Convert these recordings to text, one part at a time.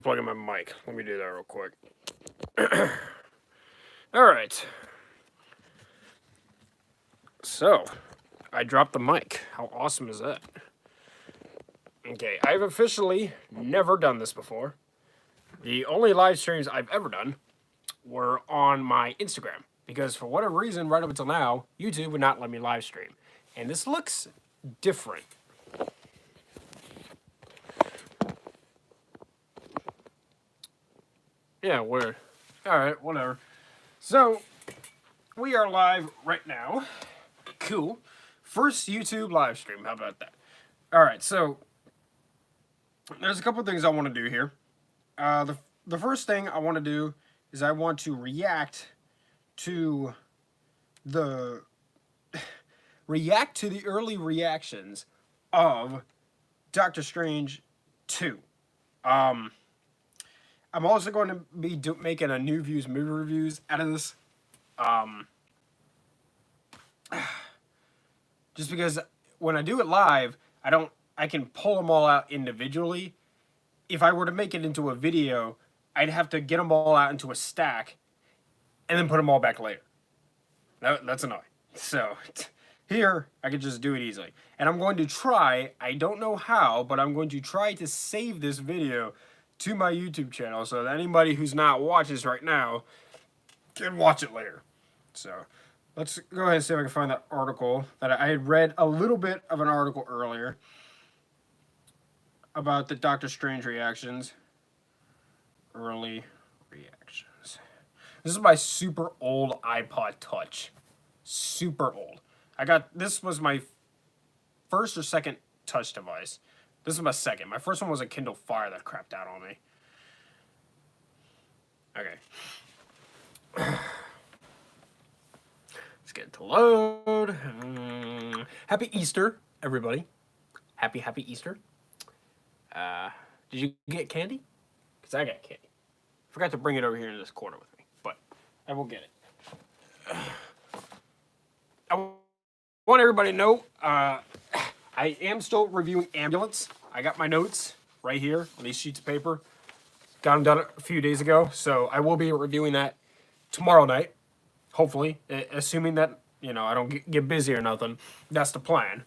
Plug in my mic. Let me do that real quick. All right. So, I dropped the mic. How awesome is that? Okay, I've officially never done this before. The only live streams I've ever done were on my Instagram because for whatever reason, right up until now, YouTube would not let me live stream. And this looks different. Yeah, we're all right, whatever. So, we are live right now. Cool. First YouTube live stream. How about that? All right, so there's a couple things I want to do here. The first thing I want to do is I want to react to the early reactions of Doctor Strange 2. I'm also going to be making a new views movie reviews out of this. Just because when I do it live, I can pull them all out individually. If I were to make it into a video, I'd have to get them all out into a stack and then put them all back later. That's annoying. So here, I could just do it easily. And I'm going to try, I don't know how, but I'm going to try to save this video to my YouTube channel so that anybody who's not watching this right now can watch it later. So let's go ahead and see if I can find that article that I had read a little bit of an article earlier about the Doctor Strange reactions. Early reactions. This is my super old iPod Touch. Super old. This was my first or second touch device. This is my second. My first one was a Kindle Fire that crapped out on me. Okay. Let's get it to load. Happy Easter, everybody. Happy Easter. Did you get candy? Because I got candy. Forgot to bring it over here in this corner with me, but I will get it. I want everybody to know I am still reviewing Ambulance. I got my notes right here on these sheets of paper. Got them done a few days ago, so I will be reviewing that tomorrow night, hopefully, assuming that, I don't get busy or nothing. That's the plan.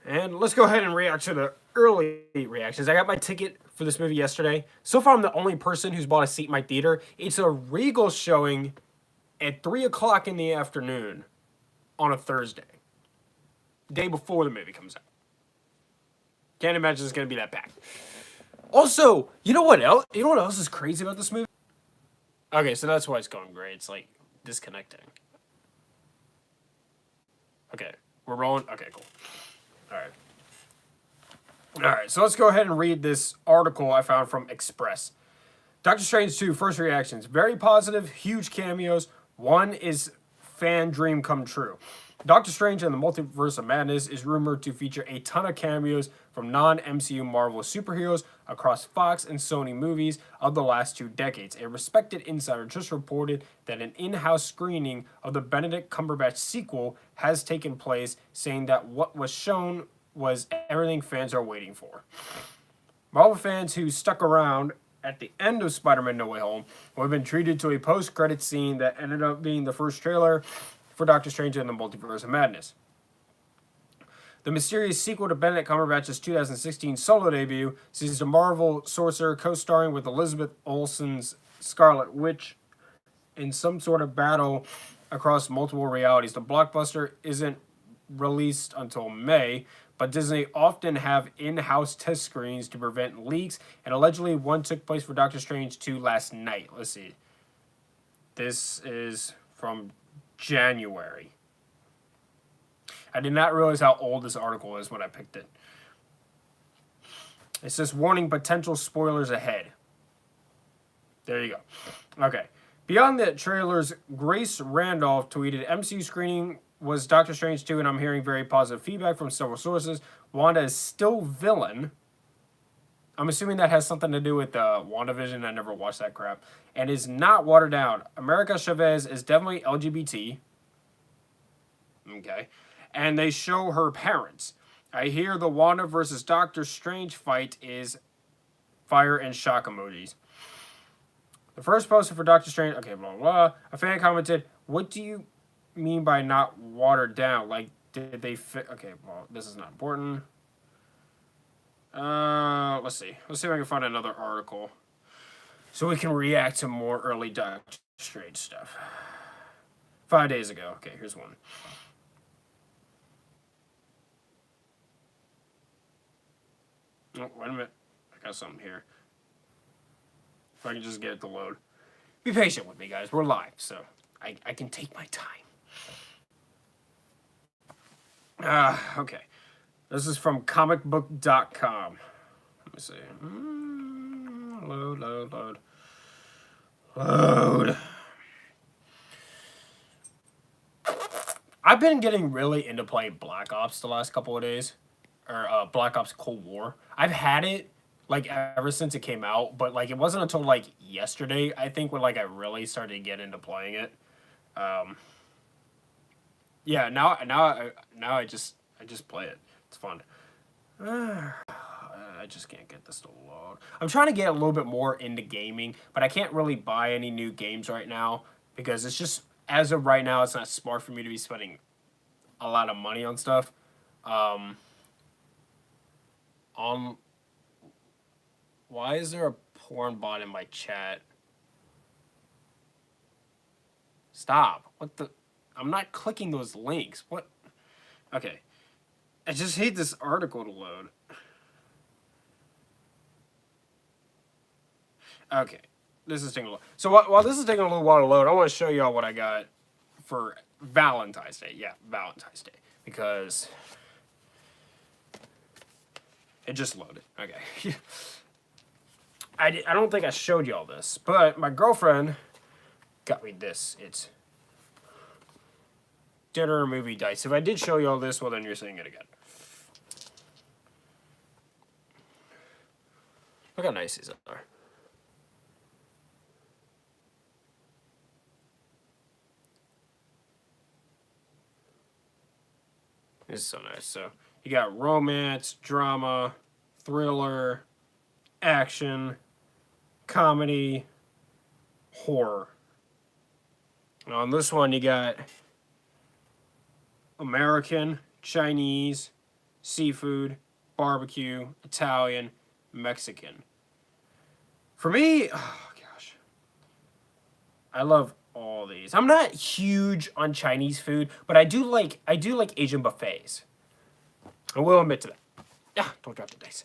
And let's go ahead and react to the early reactions. I got my ticket for this movie yesterday. So far, I'm the only person who's bought a seat in my theater. It's a Regal showing at 3 o'clock in the afternoon on a Thursday. Day before the movie comes out. Can't imagine it's going to be that packed. Also, you know what else? You know what else is crazy about this movie? Okay, so that's why it's going great. It's like disconnecting. Okay, we're rolling. Okay, cool. All right, so let's go ahead and read this article I found from Express. Doctor Strange 2, first reactions. Very positive, huge cameos. One is fan dream come true. Doctor Strange and the Multiverse of Madness is rumored to feature a ton of cameos from non-MCU Marvel superheroes across Fox and Sony movies of the last 2 decades. A respected insider just reported that an in-house screening of the Benedict Cumberbatch sequel has taken place, saying that what was shown was everything fans are waiting for. Marvel fans who stuck around at the end of Spider-Man No Way Home will have been treated to a post-credit scene that ended up being the first trailer for Doctor Strange and the Multiverse of Madness. The mysterious sequel to Benedict Cumberbatch's 2016 solo debut sees the Marvel sorcerer co-starring with Elizabeth Olsen's Scarlet Witch in some sort of battle across multiple realities. The blockbuster isn't released until May, but Disney often have in-house test screenings to prevent leaks, and allegedly one took place for Doctor Strange 2 last night. Let's see. This is from January. I did not realize how old this article is when I picked it. It says, warning, potential spoilers ahead. There you go. Okay. Beyond the trailers, Grace Randolph tweeted, MCU screening was Doctor Strange 2, and I'm hearing very positive feedback from several sources. Wanda is still villain. I'm assuming that has something to do with WandaVision. I never watched that crap. And is not watered down. America Chavez is definitely LGBT. Okay. And they show her parents. I hear the Wanda versus Doctor Strange fight is fire, and shock emojis. The first poster for Doctor Strange, okay, blah, blah, blah. A fan commented, what do you mean by not watered down? Like, did they fit? Okay, well, this is not important. Let's see. Let's see if I can find another article so we can react to more early Doctor Strange stuff. 5 days ago. Okay, here's one. Oh, wait a minute. I got something here. If I can just get it to load. Be patient with me, guys. We're live, so I can take my time. Okay. This is from comicbook.com. Let me see. Load. I've been getting really into playing Black Ops the last couple of days. Or Black Ops Cold War. I've had it like ever since it came out, but like it wasn't until like yesterday, I think, when like I really started to get into playing it. Yeah, now I just play it. It's fun. I just can't get this to load. I'm trying to get a little bit more into gaming, but I can't really buy any new games right now because it's just, as of right now, it's not smart for me to be spending a lot of money on stuff. Why is there a porn bot in my chat? Stop. What the? I'm not clicking those links. What? Okay. I just hate this article to load. Okay. This is taking a little. So while this is taking a little while to load, I want to show y'all what I got for Valentine's Day. Yeah, Valentine's Day. Because it just loaded. Okay. I don't think I showed y'all this, but my girlfriend got me this. It's dinner movie dice. If I did show y'all this, well, then you're seeing it again. Look how nice these are. This is so nice. So you got romance, drama, thriller, action, comedy, horror. And on this one, you got American, Chinese, seafood, barbecue, Italian, Mexican. For me, oh gosh, I love all these. I'm not huge on Chinese food, but I do like Asian buffets. I will admit to that. Yeah, don't drop the dice.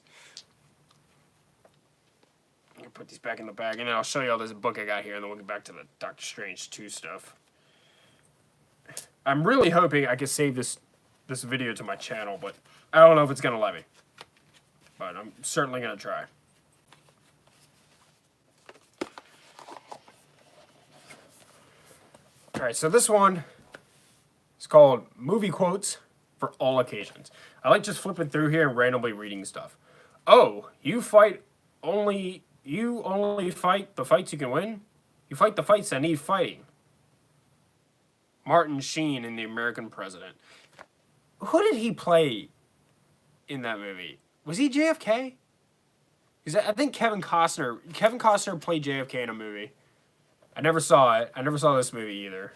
I'm gonna put these back in the bag, and then I'll show you all this book I got here, and then we'll get back to the Doctor Strange 2 stuff. I'm really hoping I can save this video to my channel, but I don't know if it's gonna let me. But I'm certainly gonna try. Alright, so this one is called Movie Quotes for All Occasions. I like just flipping through here and randomly reading stuff. Oh, you only fight the fights you can win? You fight the fights that need fighting. Martin Sheen in The American President. Who did he play in that movie? Was he JFK? Because I think Kevin Costner played JFK in a movie. I never saw it. I never saw this movie either.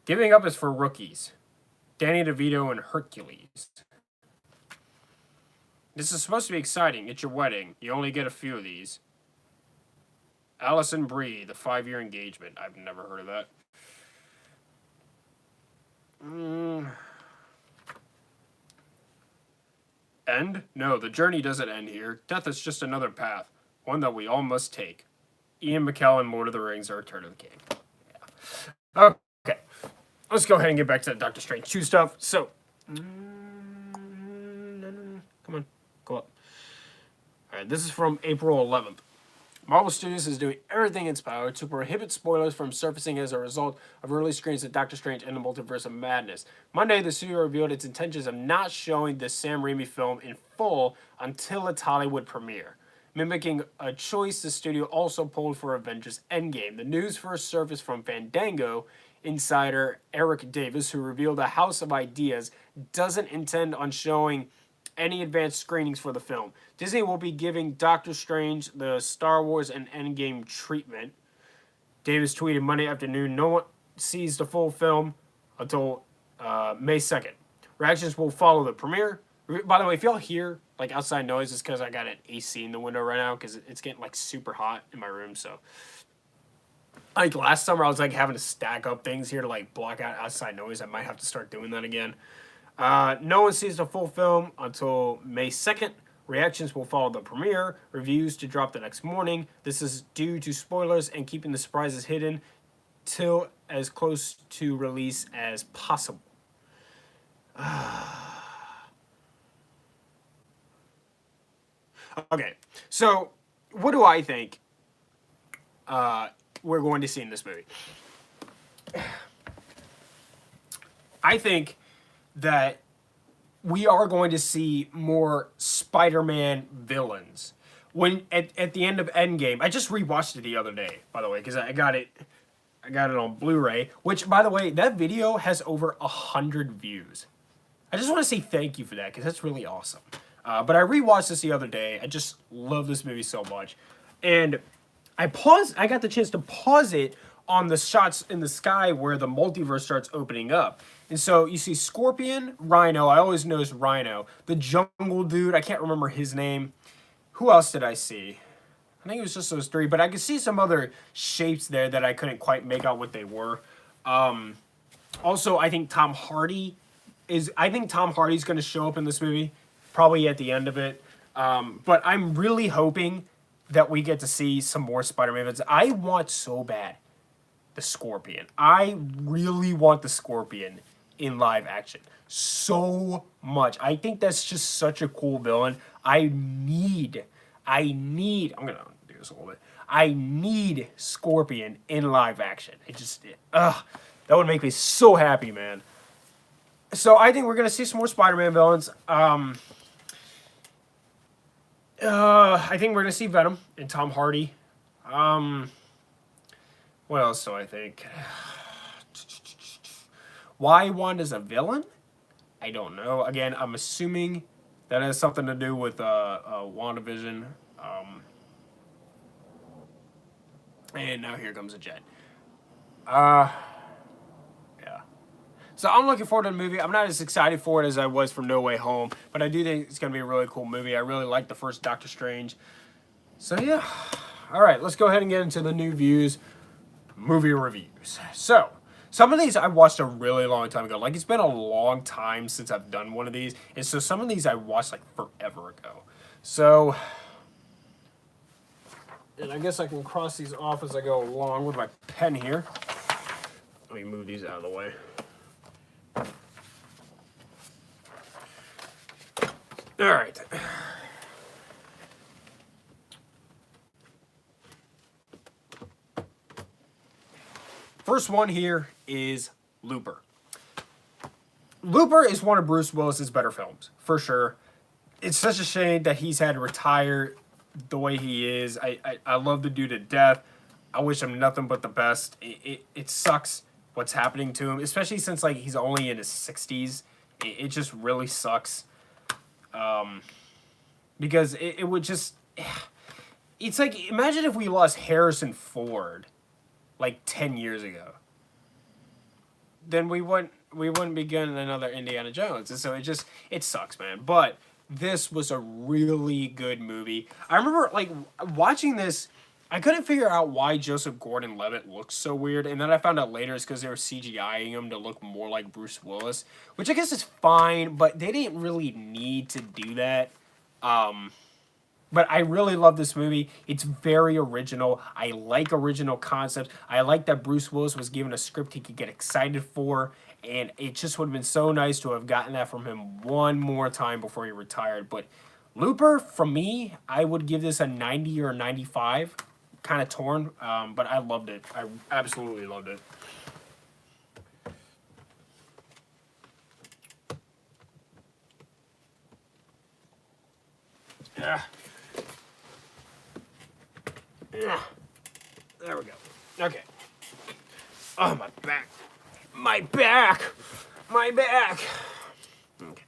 Giving Up is for Rookies. Danny DeVito and Hercules. This is supposed to be exciting. It's your wedding. You only get a few of these. Allison Brie, The 5-Year Engagement. I've never heard of that. End? No, the journey doesn't end here. Death is just another path. One that we all must take. Ian McKellen, Lord of the Rings, A Return of the King. Yeah. Okay. Let's go ahead and get back to the Doctor Strange 2 stuff. So, come on, go up. All right, this is from April 11th. Marvel Studios is doing everything in its power to prohibit spoilers from surfacing as a result of early screens of Doctor Strange and the Multiverse of Madness. Monday, the studio revealed its intentions of not showing the Sam Raimi film in full until its Hollywood premiere. Mimicking a choice the studio also pulled for Avengers Endgame. The news first surfaced from Fandango insider Eric Davis, who revealed a House of Ideas doesn't intend on showing any advanced screenings for the film. Disney will be giving Doctor Strange the Star Wars and Endgame treatment. Davis tweeted Monday afternoon, no one sees the full film until May 2nd. Reactions will follow the premiere. By the way, if y'all hear like outside noise, it's because I got an AC in the window right now because it's getting like super hot in my room. So, like last summer, I was like having to stack up things here to like block out outside noise. I might have to start doing that again. No one sees the full film until May 2nd. Reactions will follow the premiere. Reviews to drop the next morning. This is due to spoilers and keeping the surprises hidden till as close to release as possible. Okay, so what do I think we're going to see in this movie? I think that we are going to see more Spider-Man villains. When at the end of Endgame, I just rewatched it the other day, by the way, because I got it on Blu-ray. Which, by the way, that video has over 100 views. I just want to say thank you for that because that's really awesome. But I rewatched this the other day. I just love this movie so much, and I got the chance to pause it on the shots in the sky where the multiverse starts opening up. And so you see Scorpion, Rhino. I always notice Rhino. The jungle dude, I can't remember his name. Who else did I see? I think it was just those three, but I could see some other shapes there that I couldn't quite make out what they were. Also, I think Tom Hardy's going to show up in this movie, probably at the end of it. But I'm really hoping that we get to see some more Spider-Man events. I want so bad the Scorpion. I really want the Scorpion in live action so much. I think that's just such a cool villain. I'm gonna do this a little bit. I need Scorpion in live action. That would make me so happy, man. So I think we're gonna see some more Spider-Man villains. I think we're gonna see Venom and Tom Hardy. What else do I think? Why Wanda's a villain? I don't know. Again, I'm assuming that has something to do with WandaVision. And now here comes a jet. Yeah. So I'm looking forward to the movie. I'm not as excited for it as I was for No Way Home, but I do think it's going to be a really cool movie. I really like the first Doctor Strange. So yeah. All right, let's go ahead and get into the new views, movie reviews. So some of these I watched a really long time ago. Like, it's been a long time since I've done one of these. And so some of these I watched like forever ago. So, and I guess I can cross these off as I go along with my pen here. Let me move these out of the way. All right. First one here is Looper. Looper is one of Bruce Willis's better films, for sure. It's such a shame that he's had to retire the way he is. I love the dude to death. I wish him nothing but the best. It sucks what's happening to him, especially since like he's only in his 60s. It just really sucks. Because it would just... It's like, imagine if we lost Harrison Ford like 10 years ago. Then we wouldn't be getting another Indiana Jones. And so it sucks, man. But this was a really good movie. I remember like watching this, I couldn't figure out why Joseph Gordon-Levitt looks so weird, and then I found out later it's because they were CGIing him to look more like Bruce Willis, which I guess is fine, but they didn't really need to do that. But I really love this movie. It's very original. I like original concepts. I like that Bruce Willis was given a script he could get excited for, and it just would have been so nice to have gotten that from him one more time before he retired. But Looper, for me, I would give this a 90 or a 95. Kind of torn, but I loved it. I absolutely loved it. Yeah. Yeah. There we go. Okay. Oh, my back. My back. My back. Okay.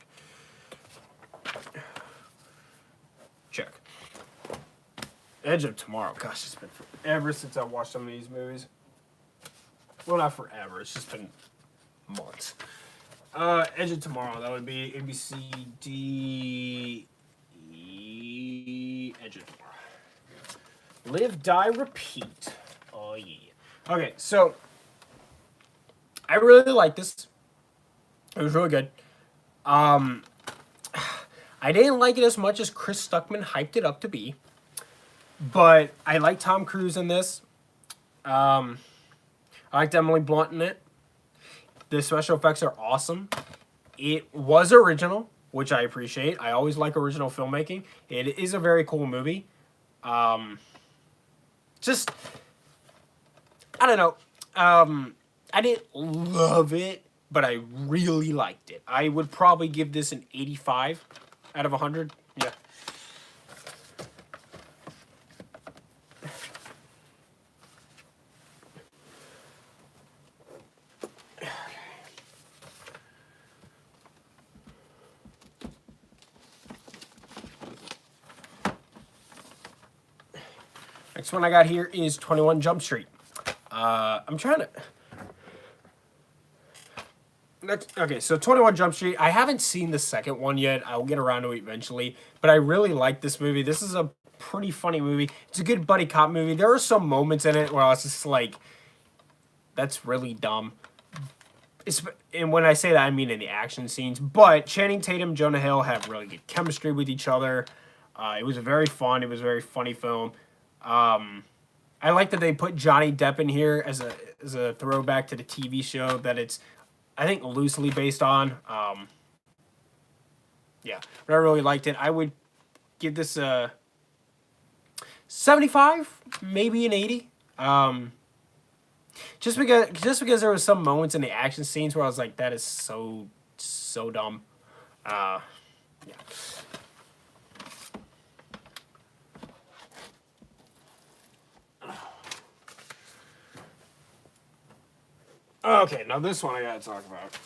Edge of Tomorrow. Gosh, it's been forever since I watched some of these movies. Well, not forever. It's just been months. Edge of Tomorrow. That would be A, B, C, D, E. Edge of Tomorrow. Live, Die, Repeat. Oh, yeah. Okay, so I really like this. It was really good. I didn't like it as much as Chris Stuckman hyped it up to be. But I like Tom Cruise in this. I liked Emily Blunt in it. The special effects are awesome. It was original, which I appreciate. I always like original filmmaking. It is a very cool movie. Just, I don't know. I didn't love it, but I really liked it. I would probably give this an 85 out of 100. Yeah. Next one I got here is 21 Jump Street. I'm trying to... Okay, so 21 Jump Street. I haven't seen the second one yet. I'll get around to it eventually. But I really like this movie. This is a pretty funny movie. It's a good buddy cop movie. There are some moments in it where I was just like, that's really dumb. And when I say that, I mean in the action scenes. But Channing Tatum, Jonah Hill have really good chemistry with each other. It was very fun. It was a very funny film. I like that they put Johnny Depp in here as a throwback to the TV show that it's, I think, loosely based on. Yeah, but I really liked it. I would give this a 75, maybe an 80. Just because there was some moments in the action scenes where I was like, that is so dumb. Yeah. Okay, now this one I gotta talk about.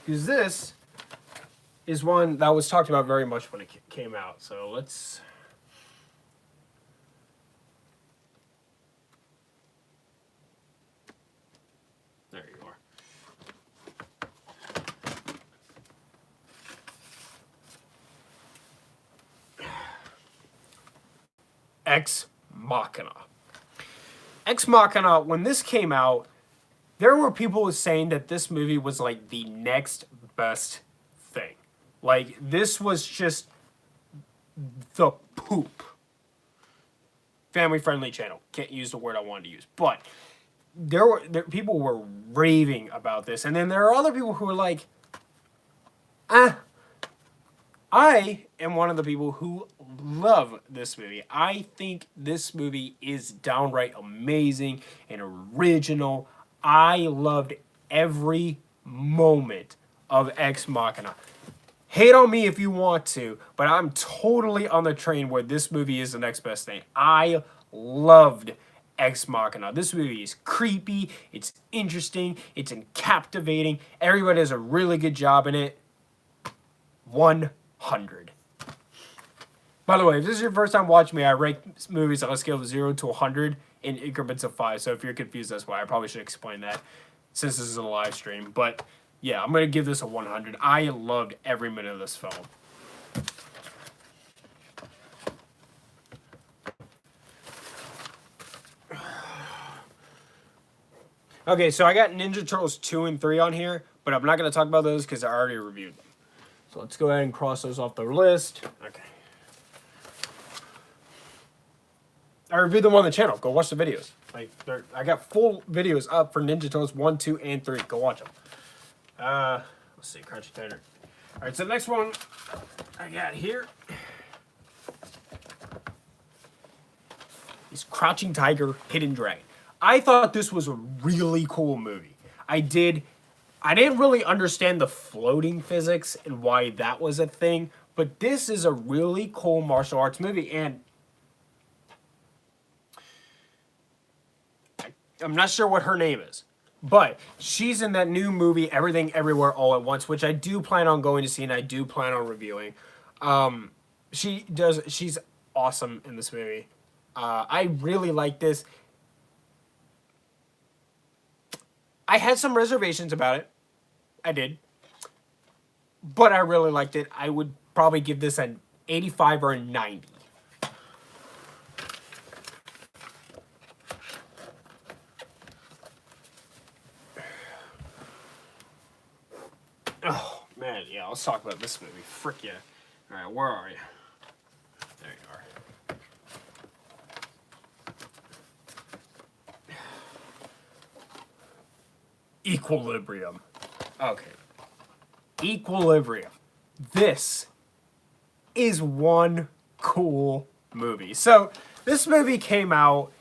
Because this is one that was talked about very much when it came out. So let's... There you are. Ex Machina. Ex Machina, when this came out, there were people saying that this movie was like the next best thing. Like, this was just the poop. Family-friendly channel. Can't use the word I wanted to use. But people were raving about this. And then there are other people who are like, I am one of the people who love this movie. I think this movie is downright amazing and original. I loved every moment of Ex Machina. Hate on me if you want to, but I'm totally on the train where this movie is the next best thing. I loved Ex Machina. This movie is creepy, it's interesting, it's captivating. Everybody does a really good job in it. 100. By the way, if this is your first time watching me, I rank movies on a scale of 0 to 100 in increments of 5. So if you're confused, that's why. I probably should explain that since this is a live stream. But yeah, I'm going to give this a 100. I loved every minute of this film. Okay, so I got Ninja Turtles 2 and 3 on here, but I'm not going to talk about those because I already reviewed them. So let's go ahead and cross those off the list. Okay. I reviewed them on the channel. Go watch the videos. Like, I got full videos up for Ninja Turtles 1, 2, and 3. Go watch them. Let's see, Crouching Tiger. All right, so the next one I got here is Crouching Tiger, Hidden Dragon. I thought this was a really cool movie. I didn't really understand the floating physics and why that was a thing, but this is a really cool martial arts movie, and I'm not sure what her name is, but she's in that new movie, Everything Everywhere All at Once, which I do plan on going to see and I do plan on reviewing. She's awesome in this movie. I really like this. I had some reservations about it. I did. But I really liked it. I would probably give this an 85 or a 90. Oh, man. Yeah, let's talk about this movie. Frick yeah. All right, where are you? There you are. Equilibrium. Okay. Equilibrium. This is one cool movie. So, this movie came out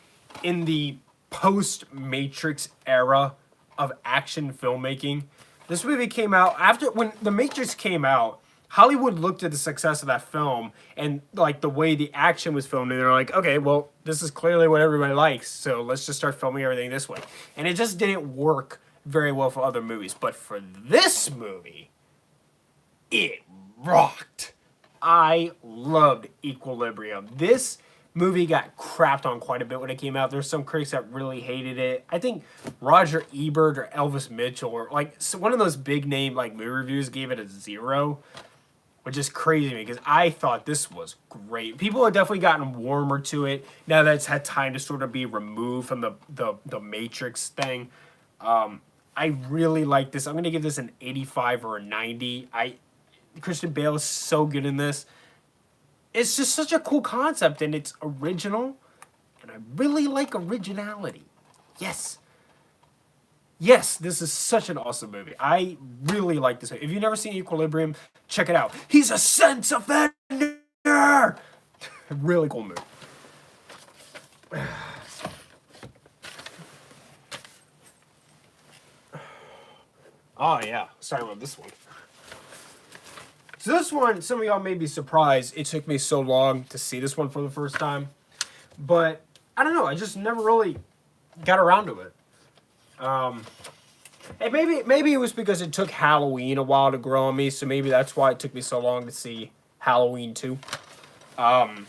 in the post-Matrix era of action filmmaking. This movie came out after, when The Matrix came out, Hollywood looked at the success of that film and like the way the action was filmed, and they're like, okay, well, this is clearly what everybody likes, so let's just start filming everything this way. And it just didn't work very well for other movies. But for this movie, it rocked. I loved Equilibrium. This movie got crapped on quite a bit when it came out. There's some critics that really hated it. I think Roger Ebert or Elvis Mitchell or like one of those big name like movie reviews gave it a 0, which is crazy to me because I thought this was great. People have definitely gotten warmer to it now that it's had time to sort of be removed from the Matrix thing. I really like this. I'm going to give this an 85 or a 90. Christian Bale is so good in this. It's just such a cool concept, and it's original, and I really like originality. Yes. Yes, this is such an awesome movie. I really like this movie. If you've never seen Equilibrium, check it out. He's a sense offender! Really cool movie. Oh, yeah. Sorry about this one. So this one, some of y'all may be surprised it took me so long to see this one for the first time. But, I don't know. I just never really got around to it. And maybe it was because it took Halloween a while to grow on me. So maybe that's why it took me so long to see Halloween 2. I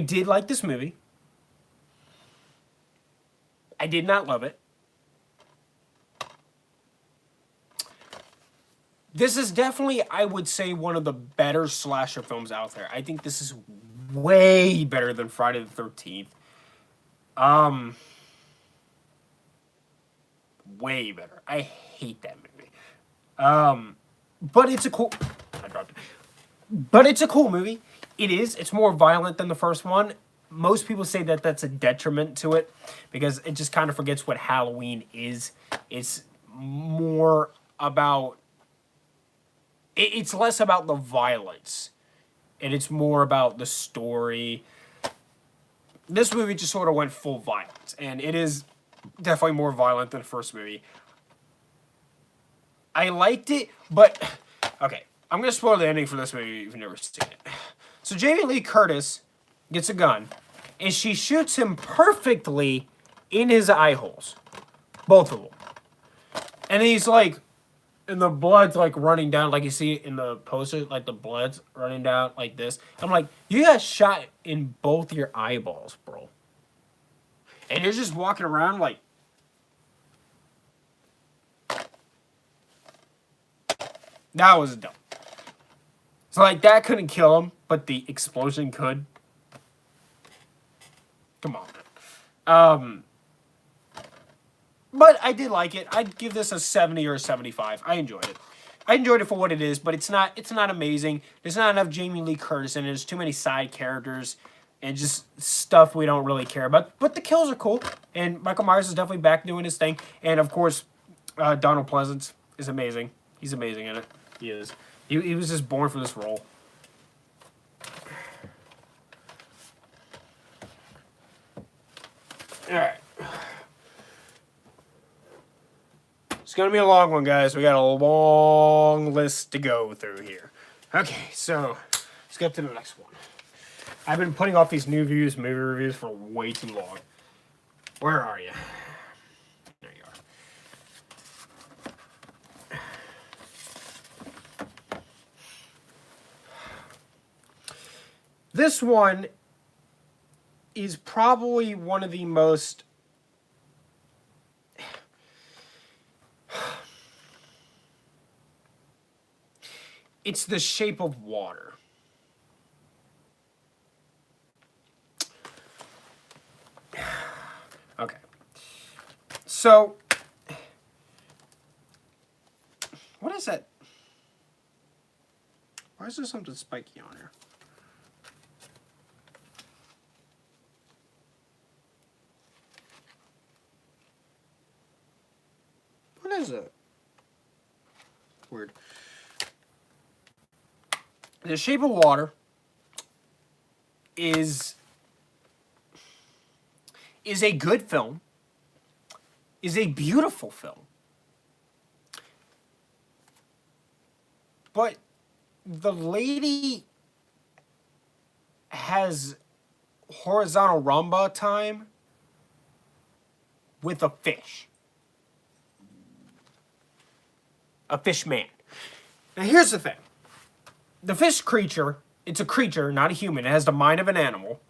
did like this movie. I did not love it. This is definitely, I would say, one of the better slasher films out there. I think this is way better than Friday the 13th. Way better. I hate that movie. But it's a cool... I dropped it. But it's a cool movie. It is. It's more violent than the first one. Most people say that that's a detriment to it because it just kind of forgets what Halloween is. It's more about... It's less about the violence, and it's more about the story. This movie just sort of went full violence, and it is definitely more violent than the first movie. I liked it, but... Okay, I'm going to spoil the ending for this movie if you've never seen it. So Jamie Lee Curtis gets a gun, and she shoots him perfectly in his eye holes. Both of them. And he's like... And the blood's like running down, like you see in the poster, like the blood's running down like this. I'm like, you got shot in both your eyeballs, bro. And you're just walking around like... That was dumb. So like that couldn't kill him, but the explosion could. Come on. But I did like it. I'd give this a 70 or a 75. I enjoyed it. I enjoyed it for what it is, but it's not amazing. There's not enough Jamie Lee Curtis in it. There's too many side characters and just stuff we don't really care about. But the kills are cool, and Michael Myers is definitely back doing his thing. And, of course, Donald Pleasance is amazing. He's amazing in it. He is. He was just born for this role. All right. It's going to be a long one, guys. We got a long list to go through here. Okay, so let's get to the next one. I've been putting off these movie reviews for way too long. Where are you? There you are. This one is probably one of the most... It's The Shape of Water. Okay. So, what is that? Why is there something spiky on here? What is it? Weird. The Shape of Water is a good film, is a beautiful film. But the lady has horizontal rumba time with a fish. A fish man. Now here's the thing. The fish creature, it's a creature, not a human. It has the mind of an animal.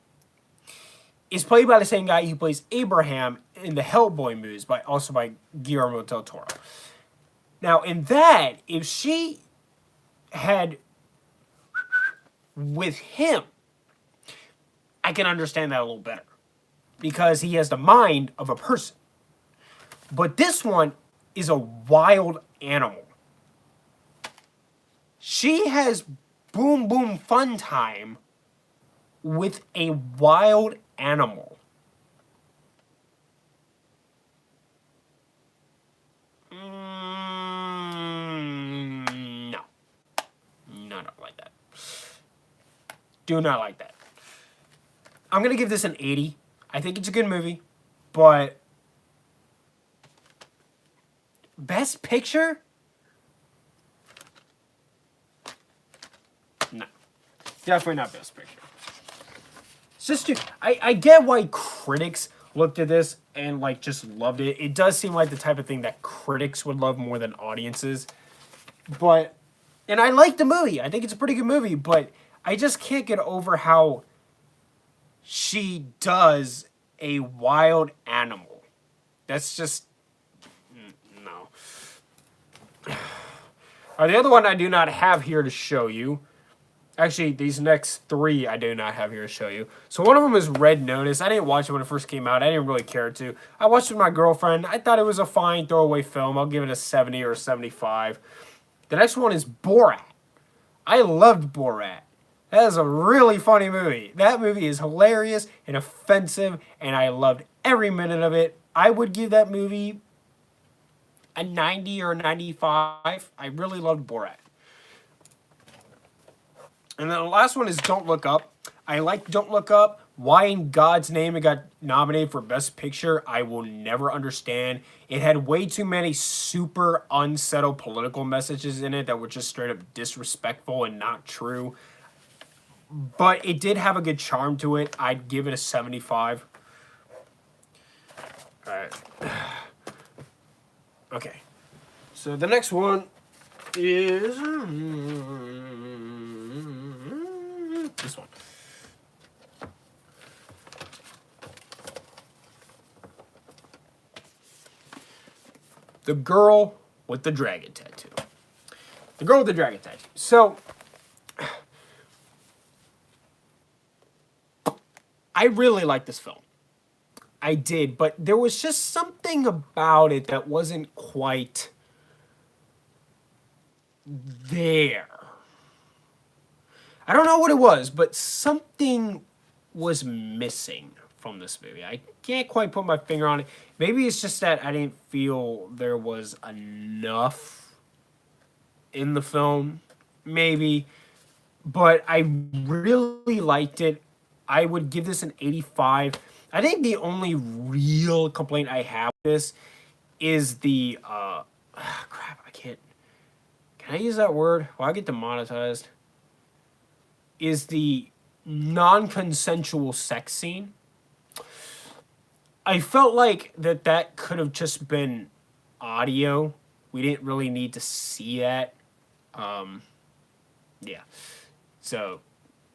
Is played by the same guy who plays Abraham in the Hellboy movies, also by Guillermo del Toro. Now, in that, if she had with him, I can understand that a little better. Because he has the mind of a person. But this one is a wild animal. She has boom boom fun time with a wild animal. No. No, not like that. Do not like that. I'm going to give this an 80. I think it's a good movie, but Best Picture? No. Definitely not Best Picture. It's just I get why critics looked at this and like just loved it. It does seem like the type of thing that critics would love more than audiences. But, and I like the movie. I think it's a pretty good movie, but I just can't get over how she does a wild animal. That's just, no. The other one I do not have here to show you. Actually, these next three I do not have here to show you. So one of them is Red Notice. I didn't watch it when it first came out. I didn't really care to. I watched it with my girlfriend. I thought it was a fine throwaway film. I'll give it a 70 or a 75. The next one is Borat. I loved Borat. That is a really funny movie. That movie is hilarious and offensive, and I loved every minute of it. I would give that movie a 90 or a 95. I really loved Borat. And then the last one is Don't Look Up. I like Don't Look Up. Why in God's name it got nominated for Best Picture, I will never understand. It had way too many super unsettled political messages in it that were just straight up disrespectful and not true. But it did have a good charm to it. I'd give it a 75. Alright. Okay. So the next one is this one. The Girl with the Dragon Tattoo. The Girl with the Dragon Tattoo. So, I really like this film. I did, but there was just something about it that wasn't quite there. I don't know what it was, but something was missing from this movie. I can't quite put my finger on it. Maybe it's just that I didn't feel there was enough in the film. Maybe. But I really liked it. I would give this an 85. I think the only real complaint I have with this is the crap, I can't. Can I use that word? Will I get demonetized? Is the non-consensual sex scene. I felt like that could have just been audio. We didn't really need to see that. Yeah. So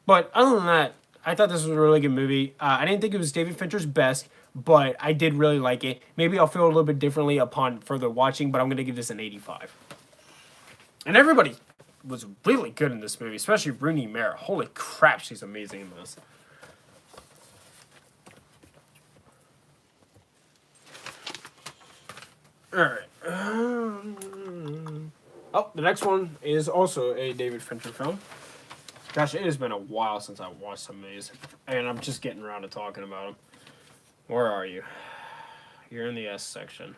But other than that, I thought this was a really good movie. I didn't think it was David Fincher's best, but I did really like it. Maybe I'll feel a little bit differently upon further watching, but I'm going to give this an 85. And everybody was really good in this movie, especially Rooney Mara. Holy crap, she's amazing in this. Alright. Oh, the next one is also a David Fincher film. Gosh, it has been a while since I watched some of these, and I'm just getting around to talking about them. Where are you? You're in the S section.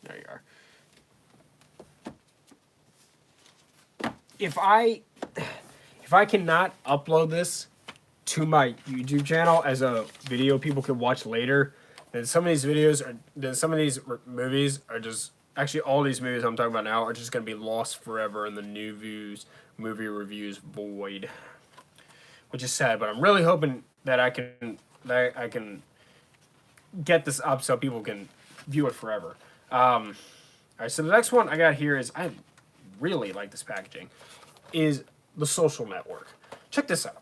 There you are. If I cannot upload this to my YouTube channel as a video people can watch later, then some of these movies are just, actually all these movies I'm talking about now are just going to be lost forever in the new views, movie reviews void. Which is sad, but I'm really hoping that I can get this up so people can view it forever. Alright, so the next one I got here is, I really like this packaging, is The Social Network. Check this out.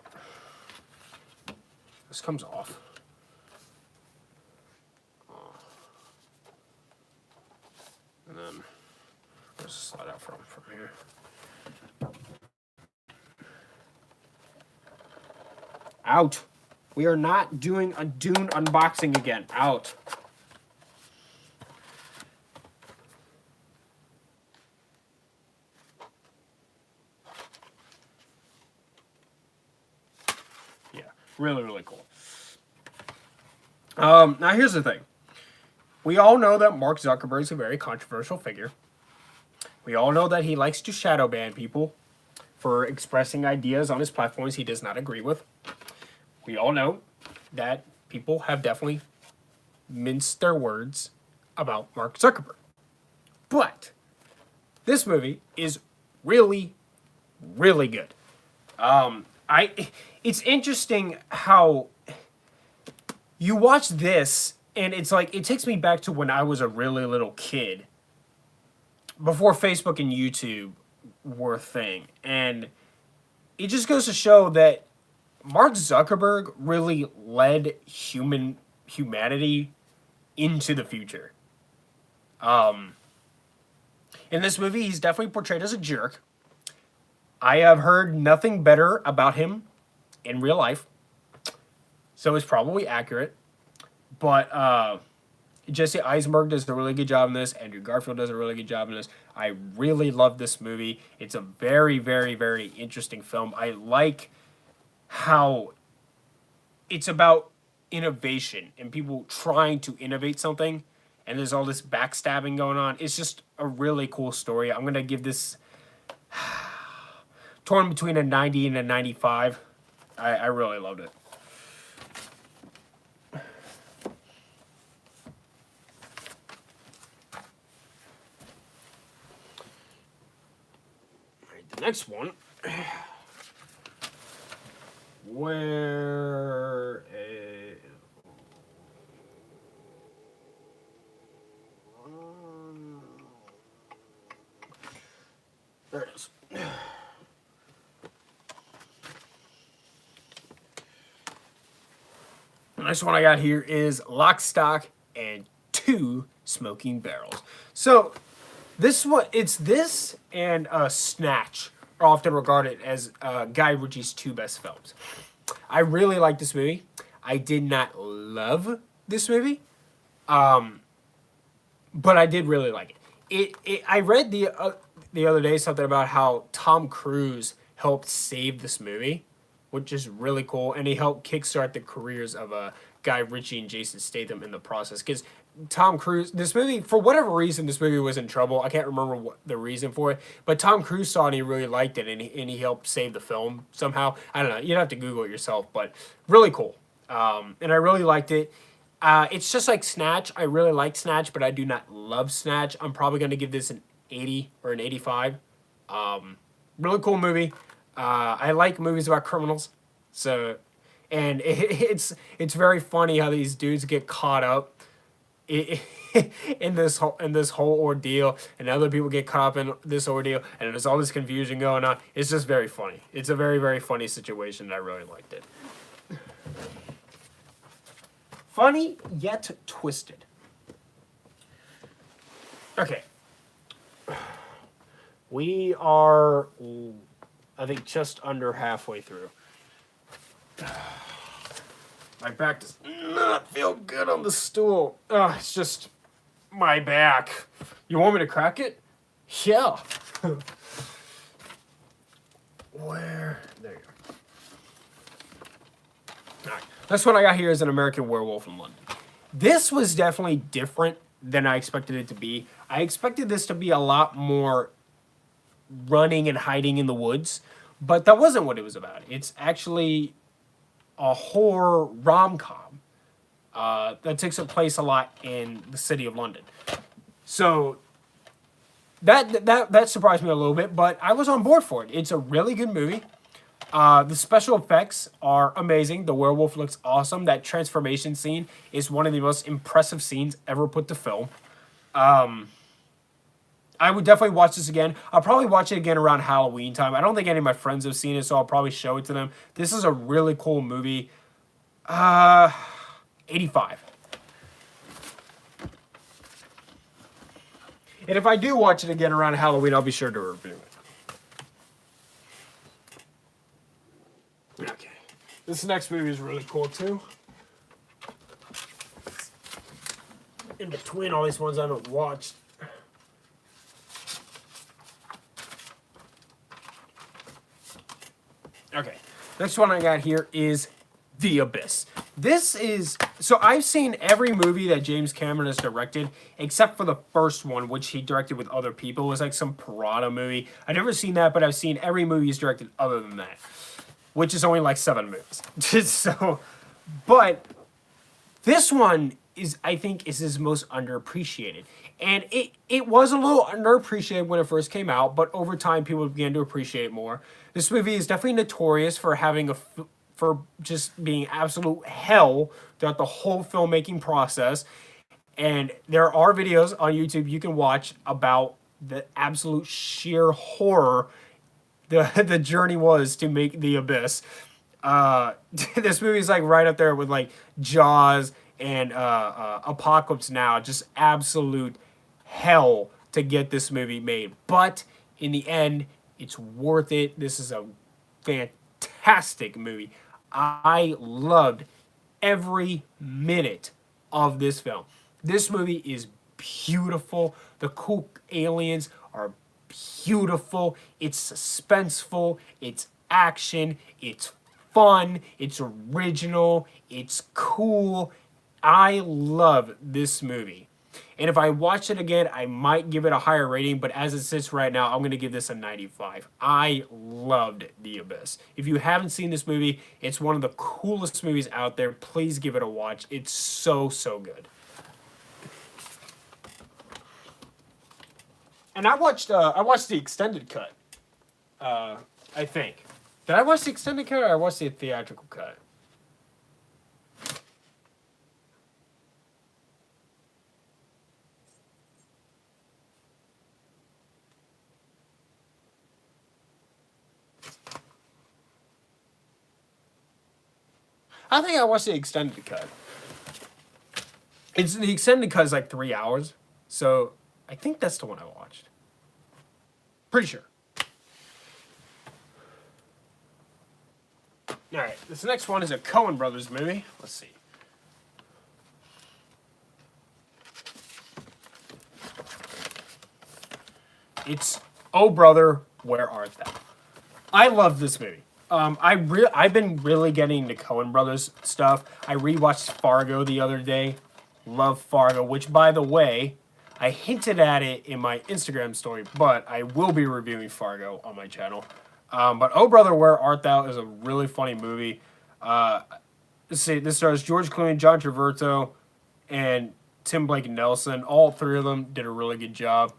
This comes off. And then, let's slide out from here. Out. We are not doing a Dune unboxing again. Out. Yeah, really, really cool. Now here's the thing. We all know that Mark Zuckerberg is a very controversial figure. We all know that he likes to shadow ban people for expressing ideas on his platforms he does not agree with. We all know that people have definitely minced their words about Mark Zuckerberg. But this movie is really, really good. It's interesting how you watch this and it's like, it takes me back to when I was a really little kid, before Facebook and YouTube were a thing. And it just goes to show that Mark Zuckerberg really led humanity into the future. In this movie, he's definitely portrayed as a jerk. I have heard nothing better about him in real life, so it's probably accurate. But Jesse Eisenberg does a really good job in this. Andrew Garfield does a really good job in this. I really love this movie. It's a very, very, very interesting film. I like how it's about innovation and people trying to innovate something, and there's all this backstabbing going on. It's just a really cool story. I'm going to give this torn between a 90 and a 95. I really loved it. The next one, where there it is. The next one I got here is Lock, Stock, and Two Smoking Barrels. So this one, it's this and Snatch are often regarded as Guy Ritchie's two best films. I really like this movie. I did not love this movie, but I did really like it. I read the other day something about how Tom Cruise helped save this movie, which is really cool, and he helped kickstart the careers of Guy Ritchie and Jason Statham in the process. Because Tom Cruise, this movie, for whatever reason, this movie was in trouble. I can't remember what the reason for it, but Tom Cruise saw it and he really liked it, and he helped save the film somehow. I don't know. You'd have to Google it yourself, but really cool. And I really liked it. It's just like Snatch. I really like Snatch, but I do not love Snatch. I'm probably going to give this an 80 or an 85. Really cool movie. I like movies about criminals, so, and it's very funny how these dudes get caught up i- in this whole ordeal, and other people get caught up in this ordeal, and there's all this confusion going on. It's just very funny. It's a very, very funny situation, and I really liked it. Funny yet twisted. Okay. We are, I think, just under halfway through. My back does not feel good on the stool. It's just my back. You want me to crack it? Yeah. Where? There you go. All right. This one I got here is An American Werewolf in London. This was definitely different than I expected it to be. I expected this to be a lot more running and hiding in the woods, but that wasn't what it was about. It's actually a horror rom-com that takes place a lot in the city of London. So that surprised me a little bit, but I was on board for it. It's a really good movie. The special effects are amazing. The werewolf looks awesome. That transformation scene is one of the most impressive scenes ever put to film. I would definitely watch this again. I'll probably watch it again around Halloween time. I don't think any of my friends have seen it, so I'll probably show it to them. This is a really cool movie. 85. And if I do watch it again around Halloween, I'll be sure to review it. Okay. This next movie is really cool, too. In between all these ones I haven't watched. Okay, next one I got here is The Abyss. This is, so I've seen every movie that James Cameron has directed, except for the first one, which he directed with other people. It was like some Piranha movie. I've never seen that, but I've seen every movie he's directed other than that, which is only like 7 movies. So, but this one is, I think, is his most underappreciated. And it was a little underappreciated when it first came out, but over time people began to appreciate it more. This movie is definitely notorious for having for just being absolute hell throughout the whole filmmaking process. And there are videos on YouTube you can watch about the absolute sheer horror the journey was to make The Abyss. This movie is like right up there with like Jaws and Apocalypse Now. Just absolute hell to get this movie made. But in the end, it's worth it. This is a fantastic movie. I loved every minute of this film. This movie is beautiful. The cool aliens are beautiful. It's suspenseful. It's action. It's fun. It's original. It's cool. I love this movie. And if I watch it again, I might give it a higher rating, but as it sits right now, I'm going to give this a 95. I loved The Abyss. If you haven't seen this movie, it's one of the coolest movies out there. Please give it a watch. It's so, so good. And I watched the extended cut, I think. Did I watch the extended cut or I watched the theatrical cut? I think I watched the extended cut. The extended cut is like 3 hours, so I think that's the one I watched. Pretty sure. All right, this next one is a Coen Brothers movie. Let's see. It's Oh Brother, Where Art Thou? I love this movie. I've been really getting into Coen Brothers stuff. I rewatched Fargo the other day. Love Fargo, which, by the way, I hinted at it in my Instagram story, but I will be reviewing Fargo on my channel. But Oh Brother, Where Art Thou is a really funny movie. Let's see, this stars George Clooney, John Travolta, and Tim Blake Nelson. All three of them did a really good job.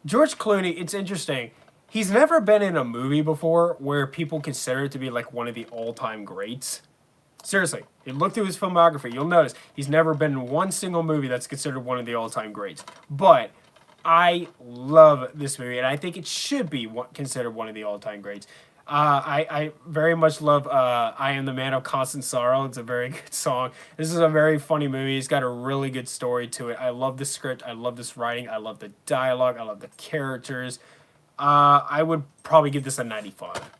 George Clooney, it's interesting. He's never been in a movie before where people consider it to be like one of the all-time greats. Seriously, You look through his filmography, you'll notice he's never been in one single movie that's considered one of the all-time greats. But I love this movie, and I think it should be considered one of the all-time greats. I very much love I Am the Man of Constant Sorrow. It's a very good song. This is a very funny movie. It's got a really good story to it. I love the script. I love this writing. I love the dialogue. I love the characters. I would probably give this a 95.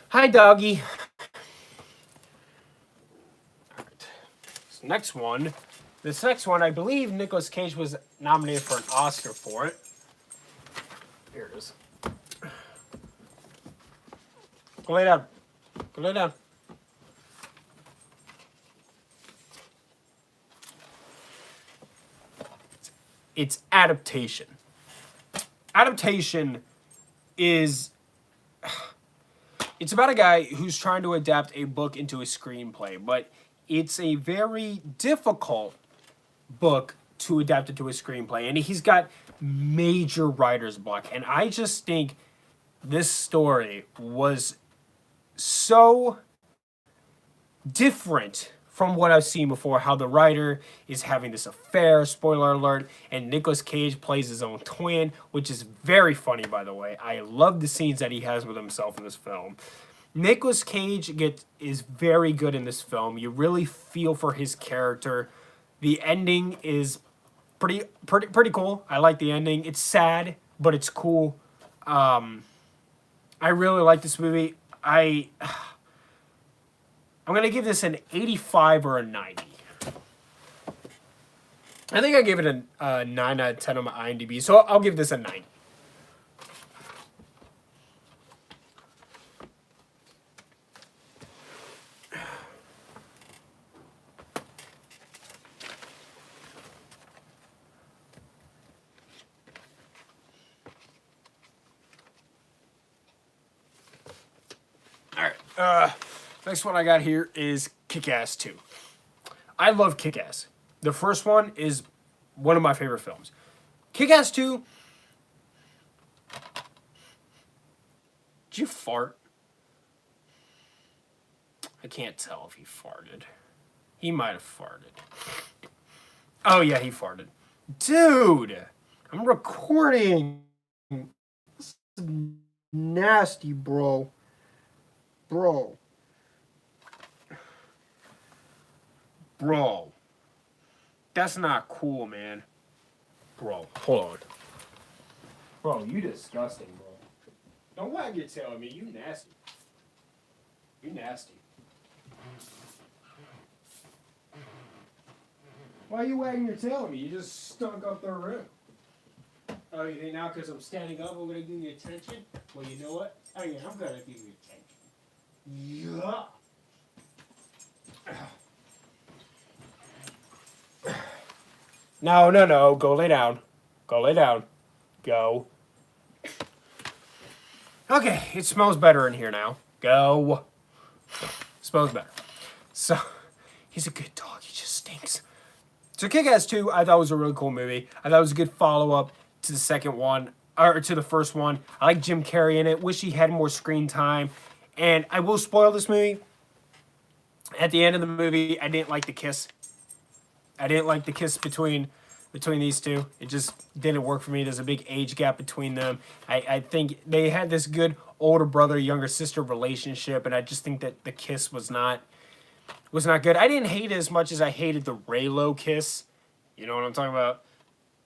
Hi, doggy. All right. This next one, I believe Nicolas Cage was nominated for an Oscar for it. Here it is. Go lay down. Go lay down. It's Adaptation. Adaptation is... It's about a guy who's trying to adapt a book into a screenplay, but it's a very difficult book to adapt it to a screenplay, and he's got major writer's block. And I just think this story was so different from what I've seen before, how the writer is having this affair, spoiler alert, and Nicolas Cage plays his own twin, which is very funny, by the way. I love the scenes that he has with himself in this film. Nicolas Cage is very good in this film. You really feel for his character. The ending is pretty cool. I like the ending. It's sad, but it's cool. I really like this movie. I'm going to give this an 85 or a 90. I think I gave it a 9 out of 10 on my IMDb, so I'll give this a 9. All right. Next one I got here is Kick-Ass 2. I love Kick-Ass. The first one is one of my favorite films. Kick-Ass 2... Did you fart? I can't tell if he farted. He might have farted. Oh, yeah, he farted. Dude! I'm recording! This is nasty, bro. Bro. Bro. That's not cool, man. Bro, hold on. Bro, you disgusting, bro. Don't wag your tail at me. You nasty. You nasty. Why are you wagging your tail at me? You just stunk up the room. Oh, you think now because I'm standing up, I'm going to give you attention? Well, you know what? Oh, yeah, I'm going to give you attention. Yeah. No. Go lay down. Go lay down. Go. Okay, it smells better in here now. Go. Smells better. So, he's a good dog. He just stinks. So, Kick-Ass 2, I thought was a really cool movie. I thought it was a good follow-up to the second one, or to the first one. I like Jim Carrey in it. Wish he had more screen time. And I will spoil this movie. At the end of the movie, I didn't like the kiss. I didn't like the kiss between these two. It just didn't work for me. There's a big age gap between them. I think they had this good older brother, younger sister relationship, and I just think that the kiss was not good. I didn't hate it as much as I hated the Raylo kiss. You know what I'm talking about?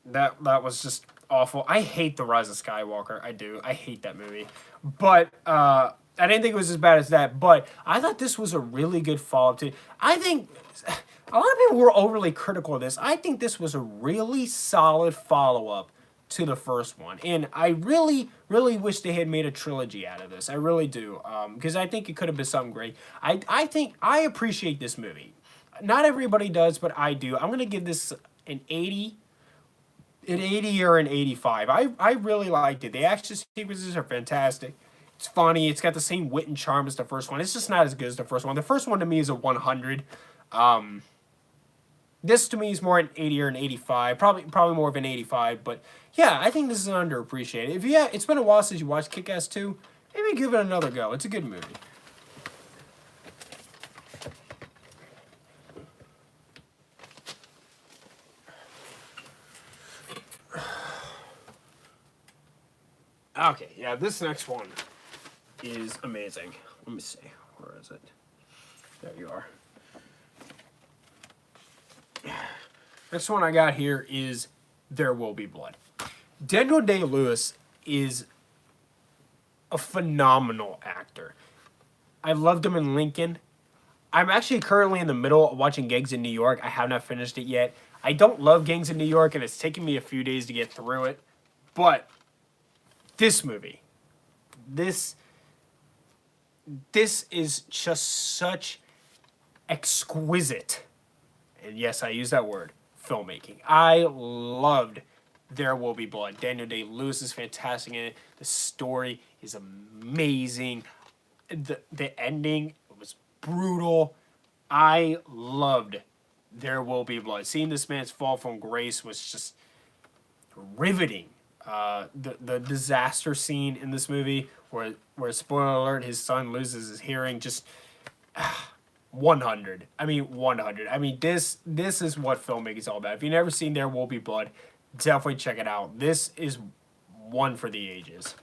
That was just awful. I hate The Rise of Skywalker. I do. I hate that movie. But I didn't think it was as bad as that. But I thought this was a really good follow-up to it. I think a lot of people were overly critical of this. I think this was a really solid follow-up to the first one. And I really, really wish they had made a trilogy out of this. I really do. Because I think it could have been something great. I think I appreciate this movie. Not everybody does, but I do. I'm going to give this an 80. An 80 or an 85. I really liked it. The action sequences are fantastic. It's funny. It's got the same wit and charm as the first one. It's just not as good as the first one. The first one to me is a 100. This to me is more an 80 or an 85. Probably more of an 85. But yeah, I think this is underappreciated. It's been a while since you watched Kick-Ass 2. maybe give it another go. It's a good movie. Okay, yeah, this next one is amazing. Let me see. Where is it? There you are. Next one I got here is There Will Be Blood. Daniel Day-Lewis is a phenomenal actor. I loved him in Lincoln. I'm actually currently in the middle of watching Gangs in New York. I have not finished it yet. I don't love Gangs in New York, and it's taken me a few days to get through it. But this movie, this is just such exquisite, and yes, I use that word, filmmaking. I loved There Will Be Blood. Daniel Day-Lewis is fantastic in it. The story is amazing. The ending was brutal. I loved There Will Be Blood. Seeing this man's fall from grace was just riveting. The disaster scene in this movie where spoiler alert, his son loses his hearing, just 100. I mean 100. I mean this is what filmmaking is all about. If you've never seen There Will Be Blood, definitely check it out. This is one for the ages.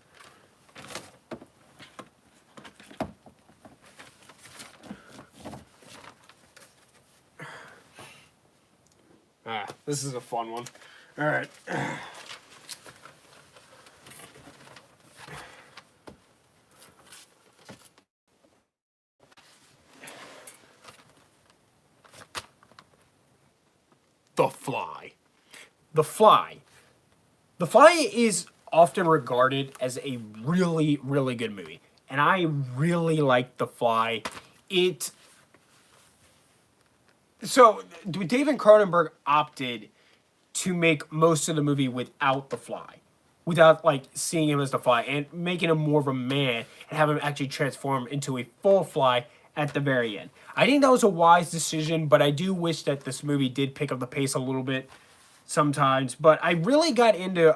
This is a fun one. All right. The Fly. The Fly. The Fly is often regarded as a really, really good movie. And I really like The Fly. So, David Cronenberg opted to make most of the movie without The Fly. Without, like, seeing him as The Fly. And making him more of a man. And have him actually transform into a full fly at the very end. I think that was a wise decision, but I do wish that this movie did pick up the pace a little bit sometimes. But I really got into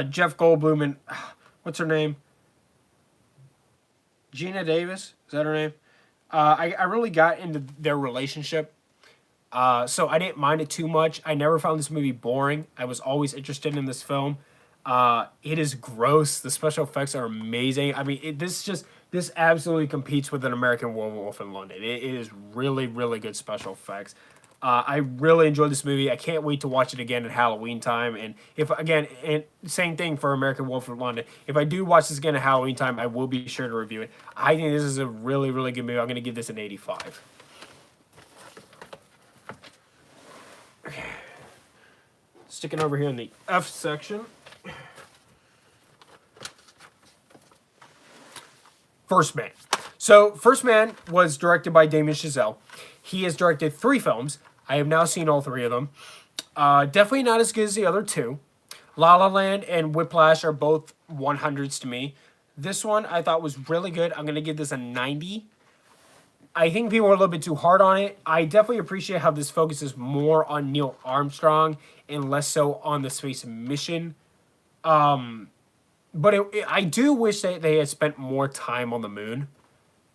Jeff Goldblum and what's her name? Gina Davis? Is that her name? I really got into their relationship. So I didn't mind it too much. I never found this movie boring. I was always interested in this film. It is gross. The special effects are amazing. I mean, this absolutely competes with an American Werewolf in London. It is really, really good special effects. I really enjoyed this movie. I can't wait to watch it again at Halloween time. And and same thing for American Werewolf in London. If I do watch this again at Halloween time, I will be sure to review it. I think this is a really, really good movie. I'm going to give this an 85. Okay. Sticking over here in the F section. First Man. So, First Man was directed by Damien Chazelle. He has directed 3 films. I have now seen all 3 of them. Definitely not as good as the other 2. La La Land and Whiplash are both 100s to me. This one I thought was really good. I'm going to give this a 90. I think people are a little bit too hard on it. I definitely appreciate how this focuses more on Neil Armstrong and less so on the space mission. But I do wish that they had spent more time on the moon.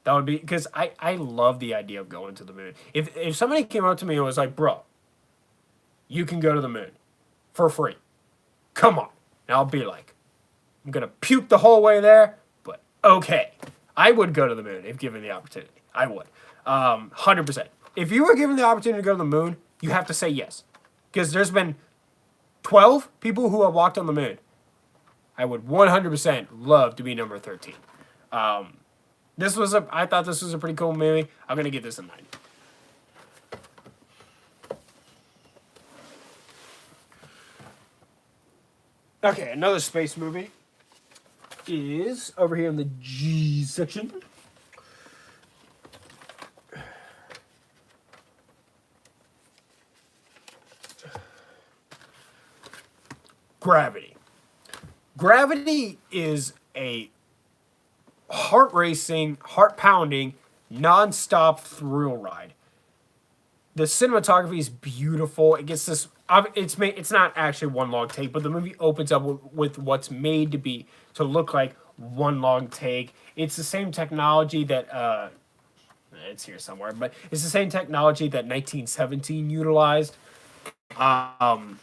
That would be, because I love the idea of going to the moon. If somebody came up to me and was like, bro, you can go to the moon for free. Come on. And I'll be like, I'm going to puke the whole way there, but okay. I would go to the moon if given the opportunity. I would. 100%. If you were given the opportunity to go to the moon, you have to say yes. Because there's been 12 people who have walked on the moon. I would 100% love to be number 13. I thought this was a pretty cool movie. I'm going to give this a 90. Okay, another space movie is over here in the G section. Gravity. Gravity is a heart-racing, heart-pounding, non-stop thrill ride. The cinematography is beautiful. It gets this. It's not actually one long take, but the movie opens up with what's made to look like one long take. It's the same technology that it's here somewhere, but it's the same technology that 1917 utilized. Um,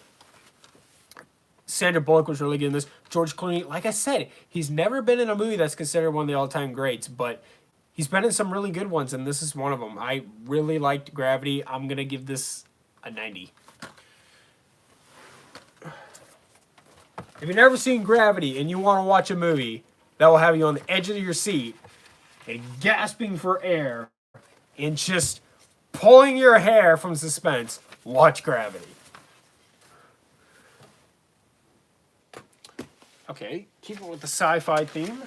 Sandra Bullock was really good in this. George Clooney, like I said, he's never been in a movie that's considered one of the all-time greats, but he's been in some really good ones, and this is one of them. I really liked Gravity. I'm gonna give this a 90. If you've never seen Gravity and you want to watch a movie that will have you on the edge of your seat and gasping for air and just pulling your hair from suspense, watch Gravity. Okay, keep it with the sci-fi theme.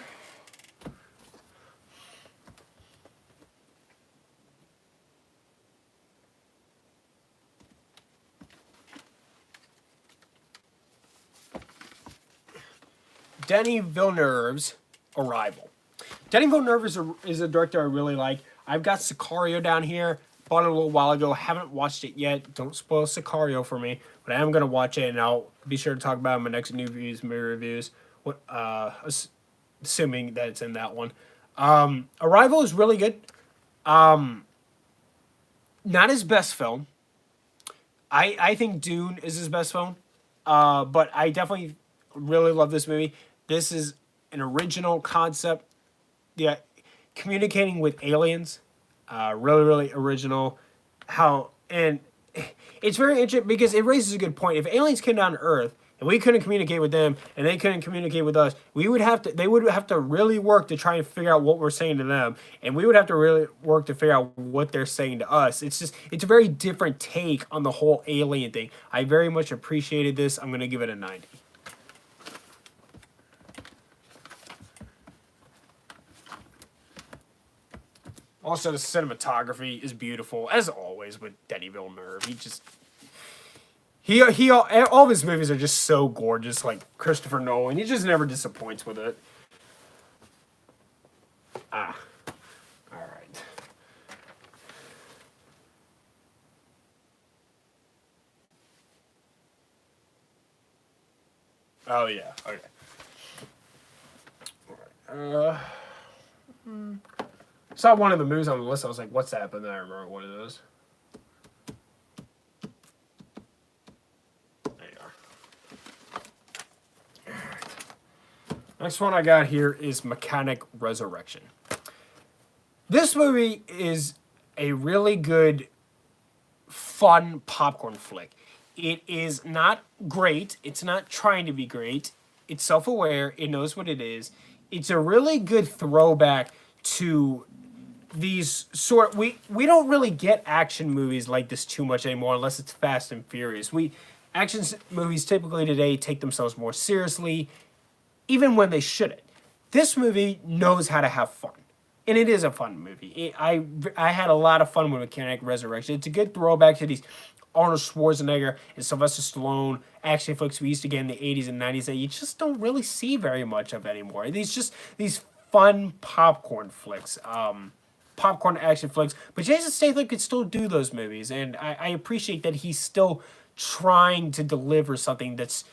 Denis Villeneuve's Arrival. Denis Villeneuve is a director I really like. I've got Sicario down here. Bought it a little while ago. Haven't watched it yet. Don't spoil Sicario for me. But I am going to watch it, and I'll be sure to talk about it in my next New Views, movie reviews. Assuming that it's in that one. Arrival is really good. Not his best film. I think Dune is his best film. But I definitely really love this movie. This is an original concept. Yeah, communicating with aliens. Really, really original. And it's very interesting because it raises a good point. If aliens came down to Earth and we couldn't communicate with them and they couldn't communicate with us, they would have to really work to try and figure out what we're saying to them, and we would have to really work to figure out what they're saying to us. It's a very different take on the whole alien thing. I very much appreciated this. I'm gonna give it a 90. Also, the cinematography is beautiful, as always, with Denis Villeneuve. All of his movies are just so gorgeous, like Christopher Nolan. He just never disappoints with it. All right. Oh, yeah, okay. All right. Saw one of the movies on the list. I was like, "What's that?" But then I remember one of those. There you are. Right. Next one I got here is Mechanic Resurrection. This movie is a really good, fun popcorn flick. It is not great. It's not trying to be great. It's self-aware. It knows what it is. It's a really good throwback to these we don't really get action movies like this too much anymore unless it's Fast and Furious. Action movies typically today take themselves more seriously, even when they shouldn't. This movie knows how to have fun, and it is a fun movie. I had a lot of fun with Mechanic Resurrection. It's a good throwback to these Arnold Schwarzenegger and Sylvester Stallone action flicks we used to get in the 80s and 90s that you just don't really see very much of anymore. These fun popcorn flicks. Popcorn action flicks, but Jason Statham could still do those movies, and I appreciate that he's still trying to deliver something that's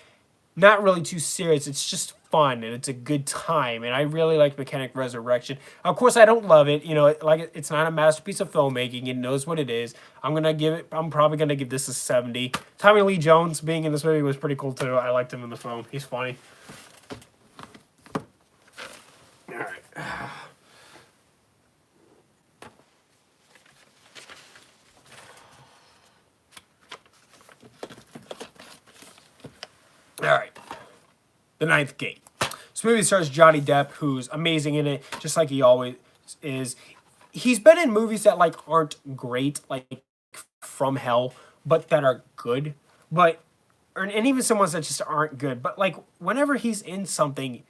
not really too serious. It's just fun and it's a good time, and I really like Mechanic Resurrection. Of course, I don't love it. It's not a masterpiece of filmmaking. It knows what it is. I'm probably gonna give this a 70. Tommy Lee Jones being in this movie was pretty cool too. I liked him in the film. He's funny. All right. All right. The Ninth Gate. This movie stars Johnny Depp, who's amazing in it, just like he always is. He's been in movies that aren't great, like From Hell, but that are good. And even some ones that just aren't good. But whenever he's in something,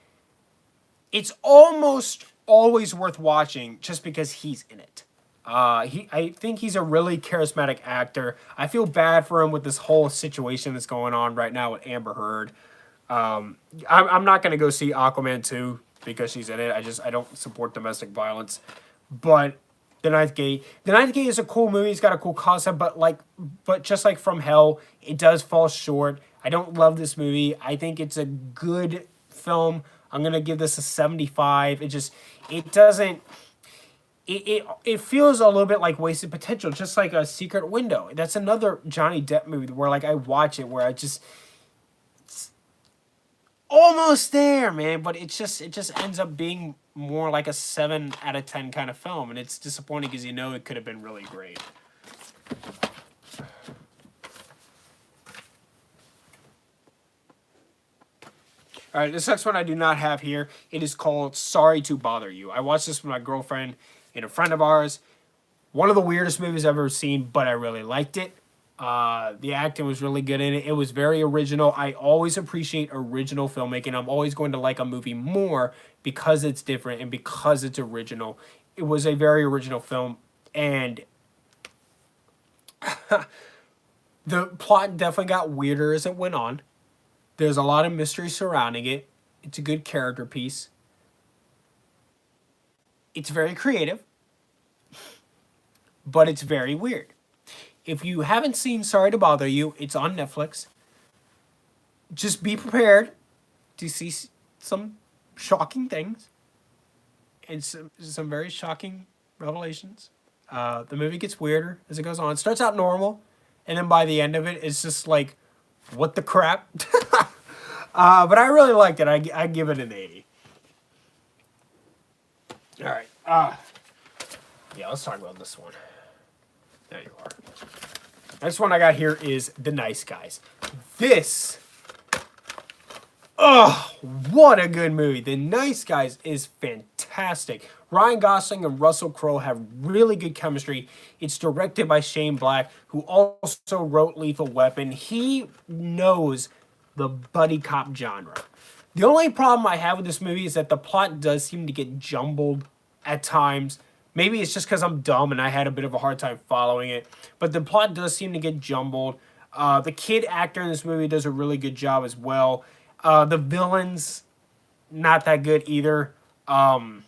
it's almost always worth watching just because he's in it. I think he's a really charismatic actor. I feel bad for him with this whole situation that's going on right now with Amber Heard. I'm not gonna go see Aquaman 2 because she's in it. I don't support domestic violence. But The Ninth Gate is a cool movie. It's got a cool concept, but just like From Hell, it does fall short. I don't love this movie. I think it's a good film. I'm gonna give this a 75. It doesn't. It feels a little bit like wasted potential, just like a Secret Window. That's another Johnny Depp movie where like I watch it where it's almost there, man, but it just ends up being more like a 7 out of 10 kind of film, and it's disappointing because you know it could have been really great. All right, this next one I do not have here. It is called Sorry to Bother You. I watched this with my girlfriend and a friend of ours. One of the weirdest movies I've ever seen, but I really liked it. The acting was really good in it. It was very original. I always appreciate original filmmaking. I'm always going to like a movie more because it's different and because it's original. It was a very original film, and the plot definitely got weirder as it went on. There's a lot of mystery surrounding it. It's a good character piece. It's very creative, but it's very weird. If you haven't seen Sorry to Bother You, it's on Netflix. Just be prepared to see some shocking things and some very shocking revelations. The movie gets weirder as it goes on. It starts out normal, and then by the end of it, it's just like, what the crap? But I really liked it. I give it an 80. All right. Yeah, let's talk about this one. There you are. Next one I got here is The Nice Guys. This, oh, what a good movie. The Nice Guys is fantastic. Ryan Gosling and Russell Crowe have really good chemistry. It's directed by Shane Black, who also wrote Lethal Weapon. He knows the buddy cop genre. The only problem I have with this movie is that the plot does seem to get jumbled at times. Maybe it's just because I'm dumb and I had a bit of a hard time following it. But the plot does seem to get jumbled. The kid actor in this movie does a really good job as well. The villains, not that good either. But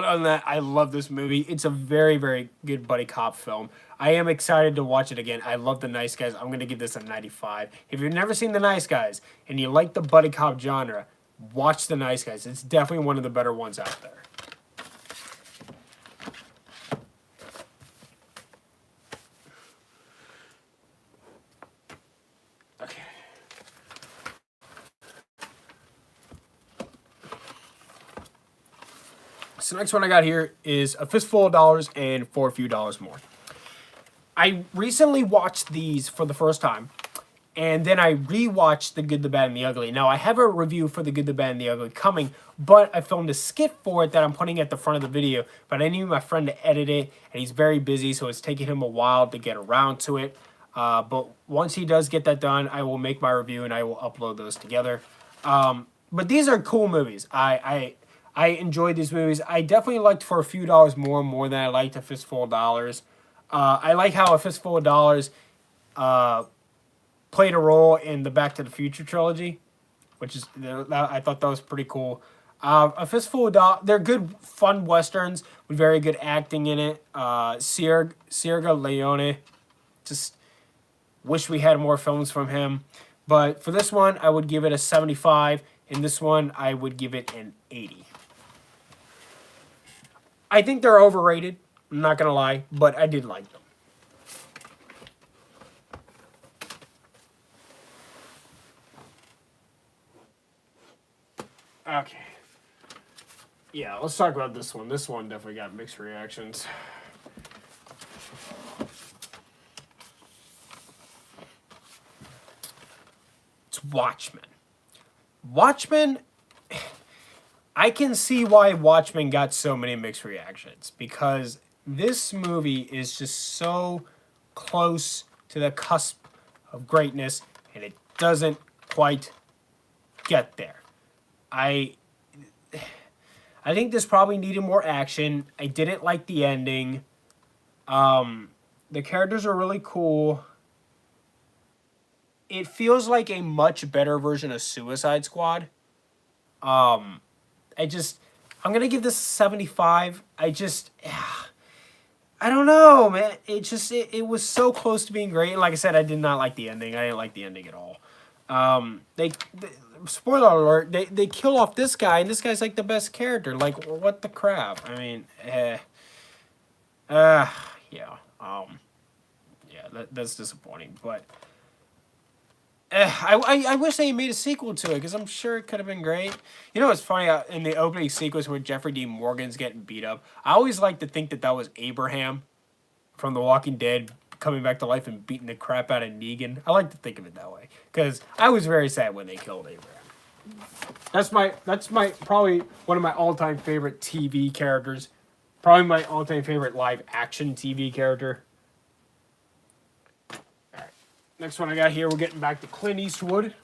other than that, I love this movie. It's a very, very good buddy cop film. I am excited to watch it again. I love The Nice Guys. I'm going to give this a 95. If you've never seen The Nice Guys and you like the buddy cop genre, watch The Nice Guys. It's definitely one of the better ones out there. Okay. So next one I got here is A Fistful of Dollars and For a Few Dollars More. I recently watched these for the first time, and then I rewatched The Good, the Bad, and the Ugly. Now, I have a review for The Good, the Bad, and the Ugly coming, but I filmed a skit for it that I'm putting at the front of the video, but I need my friend to edit it, and he's very busy, so it's taking him a while to get around to it. But once he does get that done, I will make my review, and I will upload those together. But these are cool movies. I enjoyed these movies. I definitely liked For a Few Dollars more than I liked A Fistful of Dollars. I like how A Fistful of Dollars played a role in the Back to the Future trilogy, which is, I thought that was pretty cool. A Fistful of Dollars, they're good, fun westerns with very good acting in it. Sergio Leone, just wish we had more films from him. But for this one, I would give it a 75. In this one, I would give it an 80. I think they're overrated. I'm not going to lie, but I did like them. Okay. Yeah, let's talk about this one. This one definitely got mixed reactions. It's Watchmen. Watchmen, I can see why Watchmen got so many mixed reactions, because this movie is just so close to the cusp of greatness, and it doesn't quite get there. I think this probably needed more action. I didn't like the ending. The characters are really cool. It feels like a much better version of Suicide Squad. I'm gonna give this a 75. I don't know, man. It was so close to being great. And like I said, I did not like the ending. I didn't like the ending at all. spoiler alert, they kill off this guy, and this guy's like the best character. Like, what the crap? I mean, uh, yeah, that's disappointing. But I wish they made a sequel to it because I'm sure it could have been great. You know, it's funny in the opening sequence where Jeffrey Dean Morgan's getting beat up. I always like to think that that was Abraham from The Walking Dead coming back to life and beating the crap out of Negan. I like to think of it that way because I was very sad when they killed Abraham. That's my probably one of my all-time favorite TV characters. Probably my all-time favorite live action TV character. All right. Next one I got here, we're getting back to Clint Eastwood.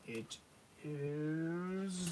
It is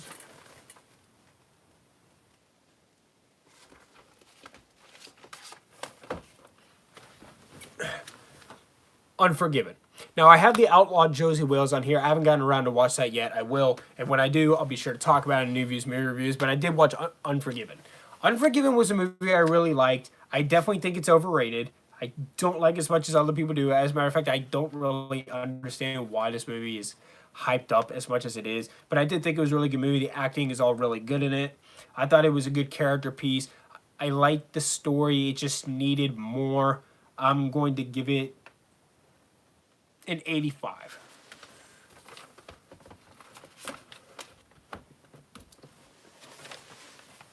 Unforgiven. Now, I have the Outlaw Josie Wales on here. I haven't gotten around to watch that yet. I will. And when I do, I'll be sure to talk about it in New Views, Movie Reviews. But I did watch Unforgiven. Unforgiven was a movie I really liked. I definitely think it's overrated. I don't like it as much as other people do. As a matter of fact, I don't really understand why this movie is hyped up as much as it is. But I did think it was a really good movie. The acting is all really good in it. I thought it was a good character piece. I liked the story. It just needed more. I'm going to give it an 85.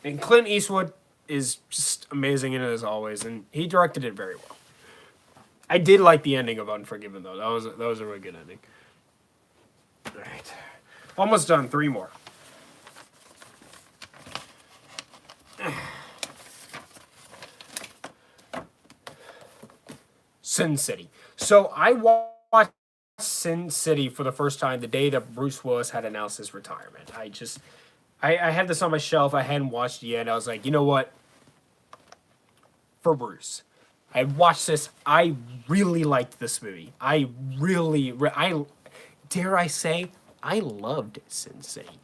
And Clint Eastwood is just amazing in it as always, and he directed it very well. I did like the ending of Unforgiven though. That was a really good ending. All right, almost done. 3 more. Sin City. So I watched Sin City for the first time the day that Bruce Willis had announced his retirement. I had this on my shelf. I hadn't watched it yet. I was like, you know what? For Bruce. I watched this. I really liked this movie. I dare I say, I loved Sin City.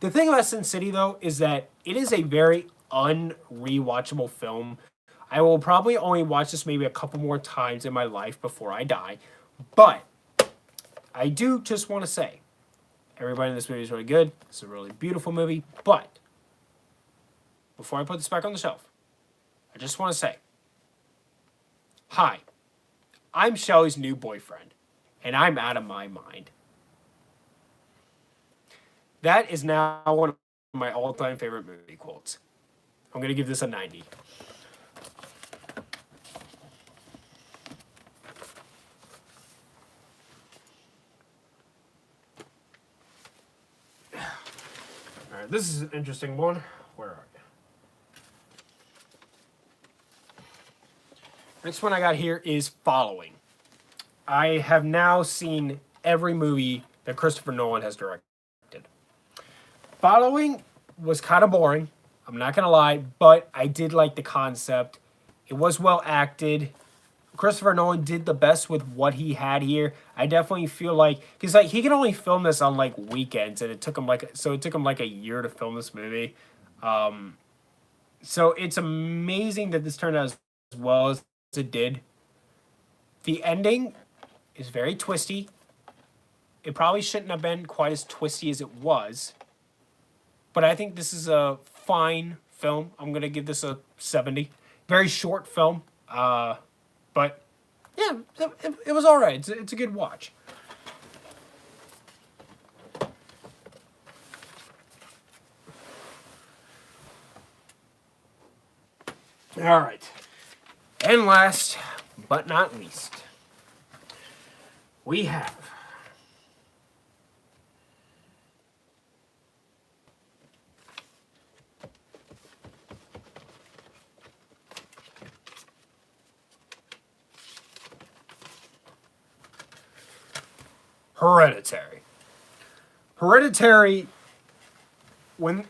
The thing about Sin City, though, is that it is a very unrewatchable film. I will probably only watch this maybe a couple more times in my life before I die. But I do just want to say, everybody in this movie is really good. It's a really beautiful movie. But before I put this back on the shelf, I just want to say, hi, I'm Shelly's new boyfriend, and I'm out of my mind. That is now one of my all-time favorite movie quotes. I'm going to give this a 90. All right, this is an interesting one. Where are you? Next one I got here is Following. I have now seen every movie that Christopher Nolan has directed. Following was kind of boring, I'm not going to lie, but I did like the concept. It was well acted. Christopher Nolan did the best with what he had here. I definitely feel like, because like he can only film this on like weekends, and it took him like a year to film this movie. So it's amazing that this turned out as well as it did. The ending is very twisty. It probably shouldn't have been quite as twisty as it was, but I think this is a fine film. I'm gonna give this a 70. Very short film. But yeah, it was all right. It's a good watch. All right. And last but not least, we have Hereditary. Hereditary, when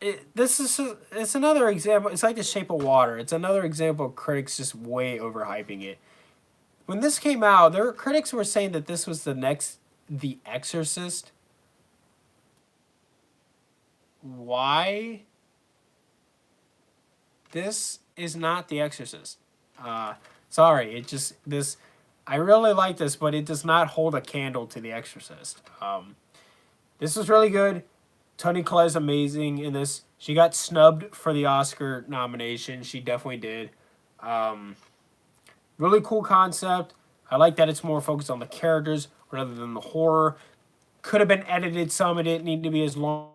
it's another example. It's like The Shape of Water. It's another example of critics just way overhyping it. When this came out, there were critics who were saying that this was the next The Exorcist. Why? This is not The Exorcist. Sorry, it just this. I really like this, but it does not hold a candle to The Exorcist. This was really good. Toni Collette's amazing in this. She got snubbed for the Oscar nomination. She definitely did. Really cool concept. I like that it's more focused on the characters rather than the horror. Could have been edited some. It didn't need to be as long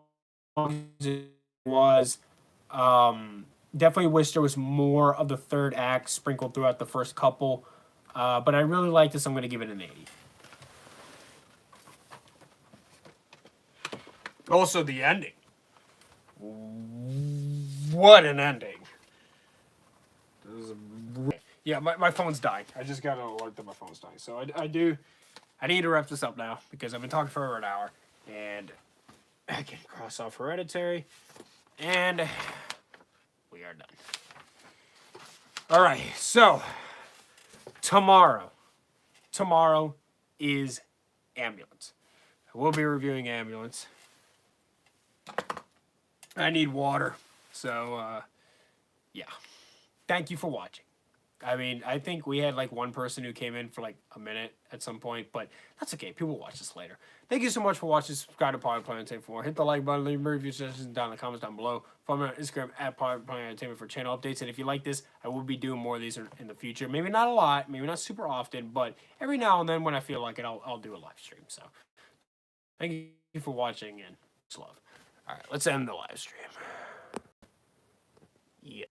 as it was. Definitely wish there was more of the third act sprinkled throughout the first couple. But I really like this. I'm going to give it an 80. Also, the ending. What an ending. Yeah, my phone's dying. I just got an alert that my phone's dying. So I need to wrap this up now because I've been talking for over an hour. And I can cross off Hereditary. And we are done. All right, so tomorrow is Ambulance. I will be reviewing Ambulance. I need water. So, yeah. Thank you for watching. I mean, I think we had like one person who came in for like a minute at some point, but that's okay. People will watch this later. Thank you so much for watching. Subscribe to Power Play Entertainment for more. Hit the like button, leave review suggestions down in the comments down below. Follow me on Instagram at Power Play Entertainment for channel updates. And if you like this, I will be doing more of these in the future. Maybe not a lot, maybe not super often, but every now and then when I feel like it, I'll do a live stream. So thank you for watching and much love. All right, let's end the live stream. Yeah.